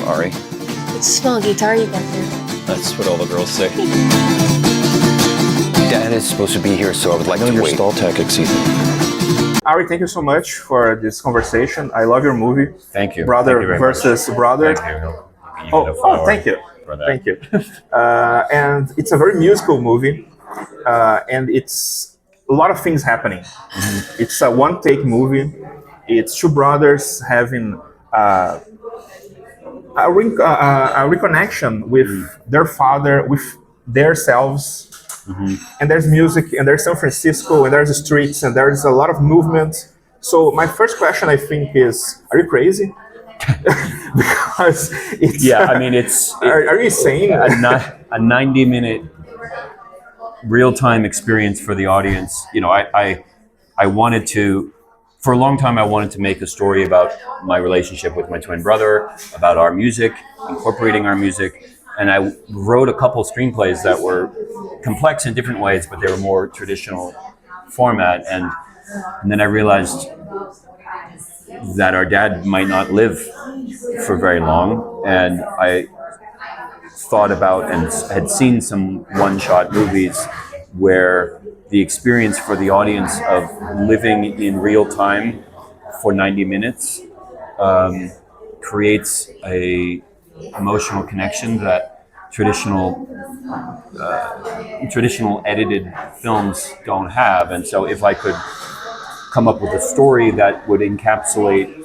Ari. It's a small guitar you got there. That's what all the girls say. Dad is supposed to be here, so I would like to your wait. stall tactics, Ethan. Ari, thank you so much for this conversation. I love your movie. Thank you. Brother Thank you very versus much. brother. Thank you. Thank you. For that. Thank you. And it's a very musical movie, and it's a lot of things happening. Mm-hmm. It's a one-take movie. It's two brothers having a reconnection with their father, with their selves. Mm-hmm. And there's music, and there's San Francisco, and there's the streets, and there's a lot of movement. So my first question, I think, is: are you crazy? Because it's are you saying a 90-minute real-time experience for the audience? You know, I wanted to, for a long time, I wanted to make a story about my relationship with my twin brother, about our music, incorporating our music. And I wrote a couple screenplays that were complex in different ways, but they were more traditional format. And then I realized that our dad might not live for very long. And I thought about and had seen some one-shot movies where the experience for the audience of living in real time for 90 minutes creates a emotional connection that traditional edited films don't have. And so if I could come up with a story that would encapsulate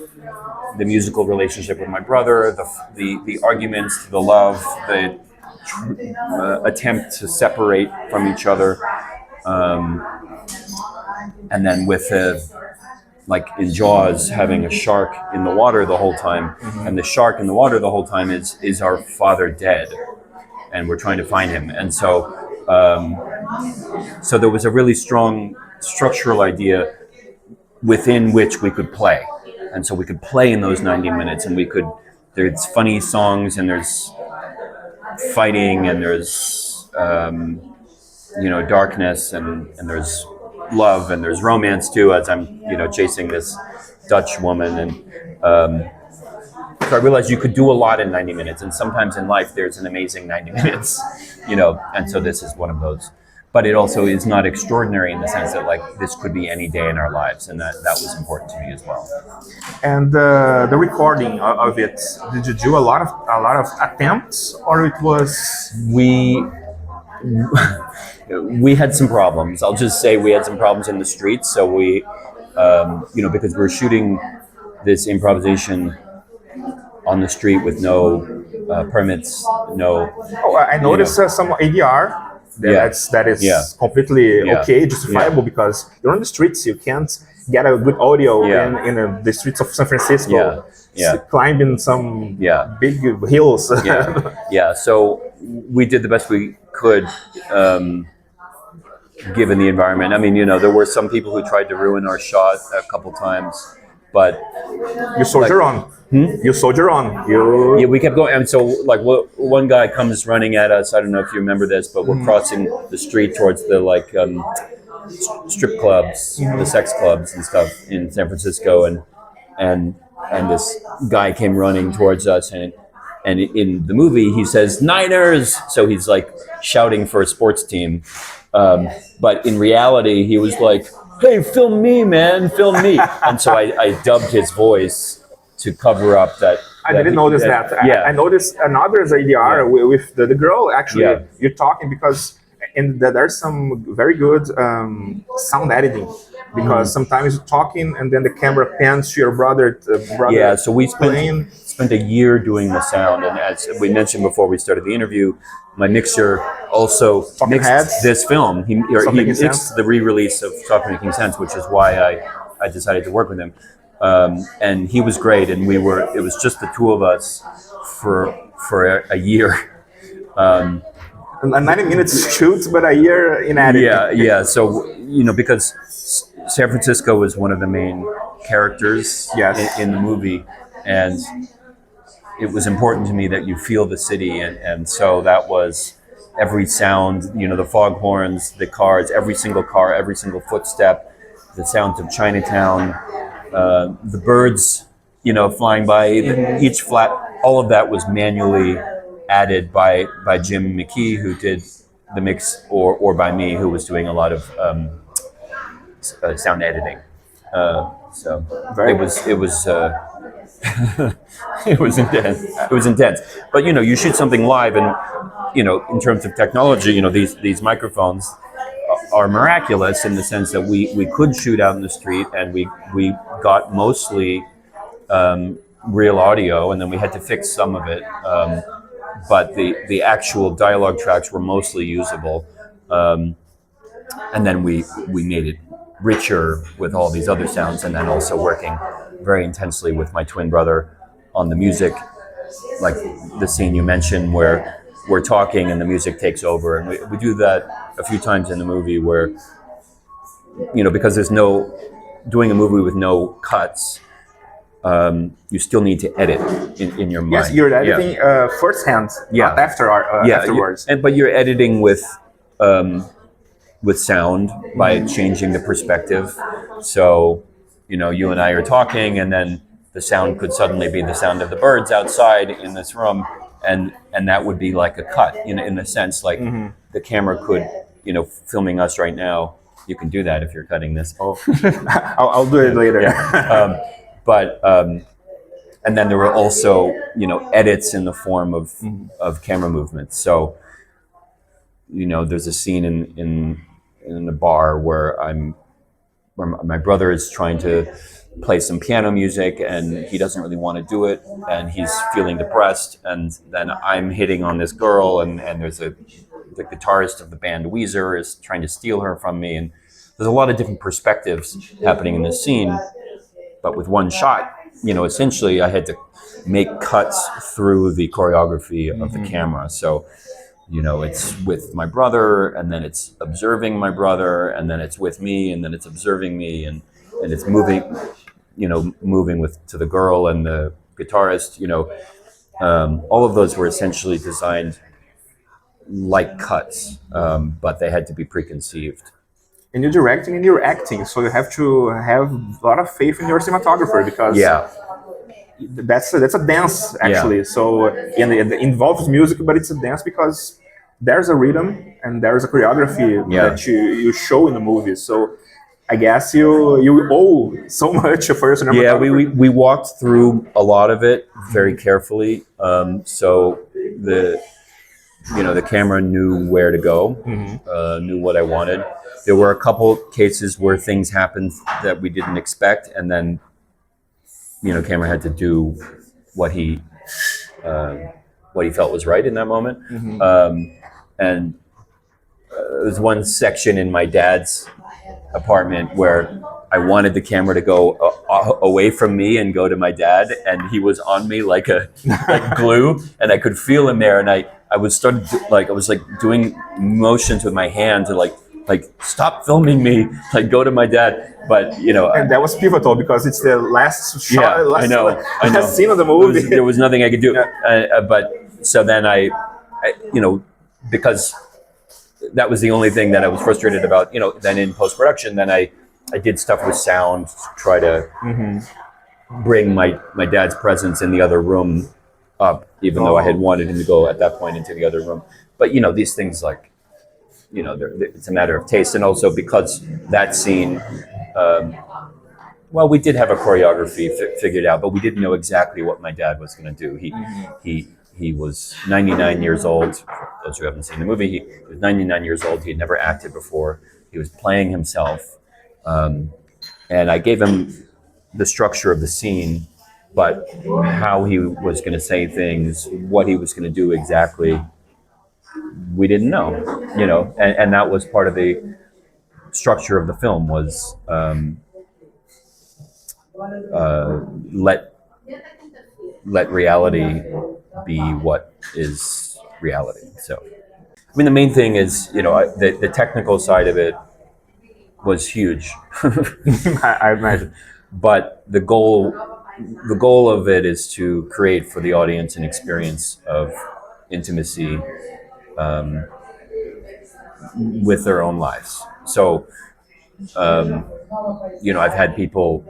the musical relationship with my brother, the arguments, the love, the attempt to separate from each other, and then with like in Jaws, having a shark in the water the whole time, and the shark in the water the whole time is our father dead, and we're trying to find him. And so there was a really strong structural idea within which we could play, and so we could play in those 90 minutes, and there's funny songs, and there's fighting, and there's darkness, and there's love, and there's romance too, as I'm chasing this Dutch woman. And so I realized you could do a lot in 90 minutes, and sometimes in life there's an amazing 90 minutes, and so this is one of those. But it also is not extraordinary in the sense that like this could be any day in our lives, and that was important to me as well. And the recording of it, did you do a lot of attempts, or it was we had some problems. I'll just say we had some problems in the streets. So we, because we're shooting this improvisation on the street with no permits, no. Oh, I noticed some ADR. That is completely okay, justifiable, because you're on the streets. You can't get a good audio in the streets of San Francisco. Climbing some big hills. So we did the best we could, given the environment. I mean, there were some people who tried to ruin our shot a couple times, but you soldier on. You soldier on. Yeah, we kept going. And so, like, one guy comes running at us. I don't know if you remember this, but we're crossing the street towards the strip clubs, the sex clubs and stuff in San Francisco, and this guy came running towards us, and in the movie he says "Niners," so he's like shouting for a sports team, but in reality he was like, "Hey, film me, man, film me!" And so I dubbed his voice to cover up that. I didn't notice that. I noticed another ADR with the girl. Actually, you're talking because there's some very good sound editing, because sometimes you're talking and then the camera pans to your brother. Yeah, so we spent a year doing the sound, and as we mentioned before we started the interview, my mixer also mixed this film. He mixed the re-release of Talking Making Sense, which is why I decided to work with him. And he was great, and it was just the two of us for a year. A 90 minutes shoot, but a year in editing. Yeah. So, because San Francisco was one of the main characters in the movie, and it was important to me that you feel the city, and so that was every sound, the foghorns, the cars, every single car, every single footstep, the sounds of Chinatown, the birds, flying by, each flat all of that was manually added by Jim McKee, who did the mix, or by me, who was doing a lot of sound editing. So it was it was intense. It was intense. But you shoot something live, and in terms of technology, these microphones are miraculous in the sense that we could shoot out in the street, and we got mostly real audio, and then we had to fix some of it. But the actual dialogue tracks were mostly usable, and then we made it richer with all these other sounds, and then also working very intensely with my twin brother on the music, like the scene you mentioned where we're talking and the music takes over, and we do that a few times in the movie where because there's doing a movie with no cuts. You still need to edit in your mind. Yes, you're editing firsthand, not afterwards. But you're editing with sound by changing the perspective. So, you and I are talking, and then the sound could suddenly be the sound of the birds outside in this room, and that would be like a cut, in a sense, like the camera could, filming us right now. You can do that if you're cutting this. Oh, I'll do it later. Yeah. But and then there were also edits in the form of camera movements. So there's a scene in a bar where my brother is trying to play some piano music, and he doesn't really want to do it, and he's feeling depressed, and then I'm hitting on this girl, and there's the guitarist of the band Weezer is trying to steal her from me, and there's a lot of different perspectives happening in this scene. But with one shot, essentially I had to make cuts through the choreography of the camera. So, it's with my brother, and then it's observing my brother, and then it's with me, and then it's observing me, and it's moving, moving to the girl and the guitarist, all of those were essentially designed like cuts, but they had to be preconceived. And you're directing and you're acting, so you have to have a lot of faith in your cinematographer, because that's a dance actually. Yeah. So it involves music, but it's a dance because there's a rhythm and there's a choreography that you show in the movie. So I guess you owe so much for your cinematographer. Yeah, we walked through a lot of it very carefully. So the camera knew where to go, knew what I wanted. There were a couple cases where things happened that we didn't expect, and then, camera had to do what he felt was right in that moment. And there's one section in my dad's apartment where I wanted the camera to go away from me and go to my dad, and he was on me like glue, and I could feel him there, and I was doing motions with my hand to like stop filming me, like go to my dad, but and that was pivotal because it's the last shot. Yeah, I know. Last scene of the movie. There was nothing I could do, but so then I because that was the only thing that I was frustrated about. Then in post production, then I did stuff with sound to try to bring my dad's presence in the other room up, even though I had wanted him to go at that point into the other room. But these things it's a matter of taste, and also because that scene, we did have a choreography figured out, but we didn't know exactly what my dad was going to do. He was 99 years old. For those who haven't seen the movie, he was 99 years old. He had never acted before. He was playing himself, and I gave him the structure of the scene, but how he was going to say things, what he was going to do exactly, we didn't know, and that was part of the structure of the film was let reality be what is reality. So, the main thing is, the technical side of it was huge. I imagine. But the goal of it is to create for the audience an experience of intimacy with their own lives. So, I've had people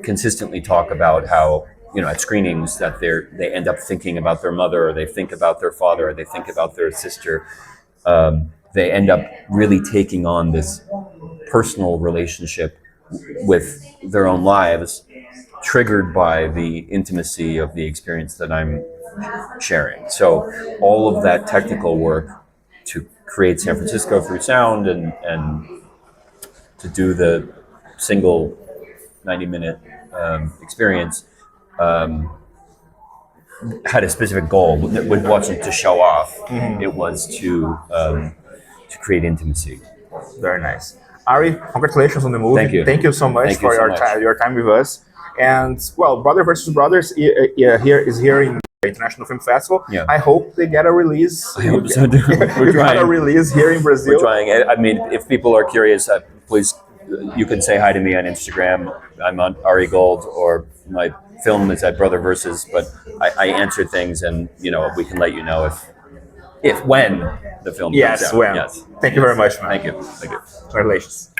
consistently talk about how at screenings that they end up thinking about their mother, or they think about their father, or they think about their sister. They end up really taking on this personal relationship with their own lives, triggered by the intimacy of the experience that I'm sharing. So all of that technical work to create San Francisco through sound and to do the single 90-minute experience had a specific goal. It wasn't to show off. It was to create intimacy. Very nice. Ari, congratulations on the movie. Thank you. Thank you so much for your time with us. And well, Brother versus Brothers here in the International Film Festival. Yeah. I hope they get a release. I hope so too. We're trying. Get a release here in Brazil. We're trying. I mean, if people are curious, please, you can say hi to me on Instagram. I'm on Ari Gold, or my film is at Brother Versus. But I answer things, and we can let you know when the film comes out. When. Yes. Thank you very much, man. Thank you. Congratulations.